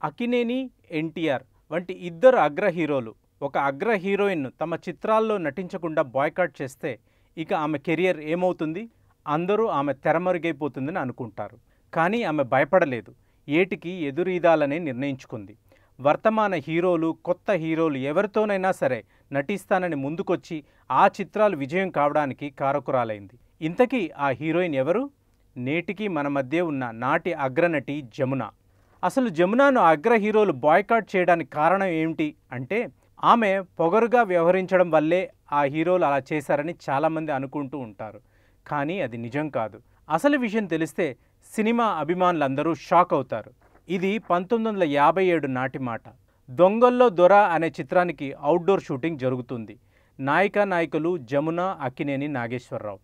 అక్కినేని, ఎన్టీఆర్ వంటి ఇద్దరు అగ్ర హీరోలు ఒక అగ్ర హీరోయిన్ను తమ చిత్రాల్లో నటించకుండా బాయ్కాట్ చేస్తే ఇక ఆమె కెరియర్ ఏమవుతుంది? అందరూ ఆమె తెరమరుగైపోతుందని అనుకుంటారు. కానీ ఆమె భయపడలేదు. ఏటికి ఎదురీదాలనే నిర్ణయించుకుంది. వర్తమాన హీరోలు, కొత్త హీరోలు ఎవరితోనైనా సరే నటిస్తానని ముందుకొచ్చి ఆ చిత్రాలు విజయం కావడానికి కారకురాలైంది. ఇంతకీ ఆ హీరోయిన్ ఎవరు? నేటికి మన మధ్య ఉన్న నాటి అగ్రనటి జమున. అసలు జమునను అగ్ర హీరోలు బాయ్కాట్ చేయడానికి కారణం ఏమిటి అంటే, ఆమె పొగరుగా వ్యవహరించడం వల్లే ఆ హీరోలు అలా చేశారని చాలామంది అనుకుంటూ ఉంటారు. కానీ అది నిజం కాదు. అసలు విషయం తెలిస్తే సినిమా అభిమానులందరూ షాక్ అవుతారు. ఇది 1957 నాటి మాట. దొంగల్లో దొర అనే చిత్రానికి అవుట్డోర్ షూటింగ్ జరుగుతుంది. నాయికా నాయకులు జమున, అక్కినేని నాగేశ్వరరావు.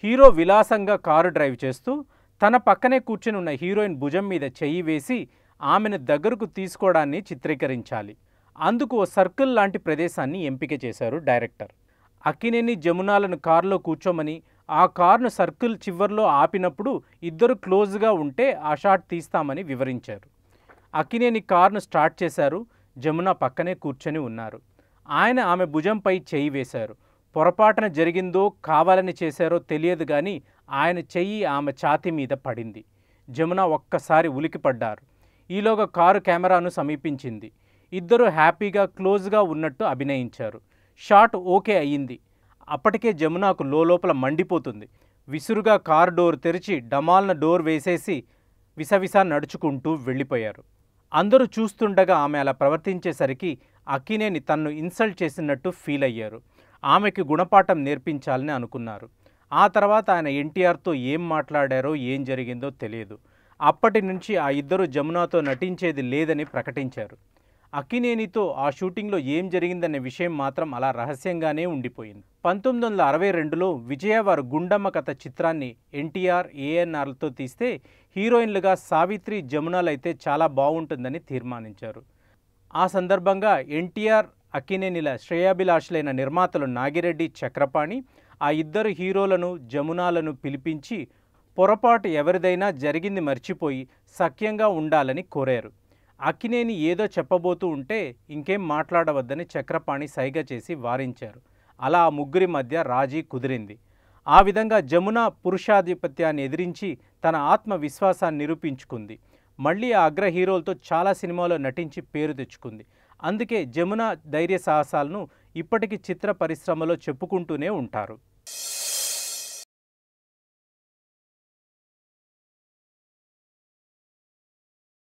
హీరో విలాసంగా కారు డ్రైవ్ చేస్తూ తన పక్కనే కూర్చుని ఉన్న హీరోయిన్ భుజం మీద చెయ్యి వేసి ఆమెను దగ్గరకు తీసుకోవడాన్ని చిత్రీకరించాలి. అందుకు ఓ సర్కిల్ లాంటి ప్రదేశాన్ని ఎంపిక చేశారు డైరెక్టర్. అక్కినేని, జమునాలను కారులో కూర్చోమని, ఆ కారును సర్కిల్ చివర్లో ఆపినప్పుడు ఇద్దరు క్లోజ్గా ఉంటే ఆ షాట్ తీస్తామని వివరించారు. అక్కినేని కారును స్టార్ట్ చేశారు. జమున పక్కనే కూర్చొని ఉన్నారు. ఆయన ఆమె భుజంపై చెయ్యి వేశారు. పొరపాటున జరిగిందో కావాలని చేశారో తెలియదు కానీ ఆయన చెయ్యి ఆమె ఛాతీ మీద పడింది. జమున ఒక్కసారి ఉలికిపడ్డారు. ఈలోగా కారు కెమెరాను సమీపించింది. ఇద్దరు హ్యాపీగా క్లోజ్గా ఉన్నట్టు అభినయించారు. షాట్ ఓకే అయ్యింది. అప్పటికే జమునకు లోపల మండిపోతుంది. విసురుగా కారు డోర్ తెరిచి డమాల్న డోర్ వేసేసి విసవిసా నడుచుకుంటూ వెళ్ళిపోయారు. అందరూ చూస్తుండగా ఆమె అలా ప్రవర్తించేసరికి అక్కినేని తన్ను ఇన్సల్ట్ చేసినట్టు ఫీల్ అయ్యారు. ఆమెకి గుణపాఠం నేర్పించాలని అనుకున్నారు. ఆ తర్వాత ఆయన ఎన్టీఆర్తో ఏం మాట్లాడారో ఏం జరిగిందో తెలియదు. అప్పటి నుంచి ఆ ఇద్దరు జమునతో నటించేది లేదని ప్రకటించారు. అక్కినేనితో ఆ షూటింగ్లో ఏం జరిగిందనే విషయం మాత్రం అలా రహస్యంగానే ఉండిపోయింది. 1962లో విజయ వారు గుండమ్మ కథ చిత్రాన్ని ఎన్టీఆర్, ఏఎన్ఆర్లతో తీస్తే హీరోయిన్లుగా సావిత్రి, జమునలైతే చాలా బాగుంటుందని తీర్మానించారు. ఆ సందర్భంగా ఎన్టీఆర్, అక్కినేనిల శ్రేయాభిలాషులైన నిర్మాతలు నాగిరెడ్డి, చక్రపాణి ఆ ఇద్దరు హీరోలను, జమునాలను పిలిపించి పొరపాటు ఎవరిదైనా జరిగింది మర్చిపోయి సఖ్యంగా ఉండాలని కోరారు. అక్కినేని ఏదో చెప్పబోతూ ఉంటే ఇంకేం మాట్లాడవద్దని చక్రపాణి సైగ చేసి వారించారు. అలా ఆ ముగ్గురి మధ్య రాజీ కుదిరింది. ఆ విధంగా జమున పురుషాధిపత్యాన్ని ఎదిరించి తన ఆత్మవిశ్వాసాన్ని నిరూపించుకుంది. మళ్ళీ ఆ అగ్ర హీరోలతో చాలా సినిమాలో నటించి పేరు తెచ్చుకుంది. అందుకే జమున ధైర్య సాహసాలను ఇప్పటికీ చిత్ర పరిశ్రమలో చెప్పుకుంటూనే ఉంటారు.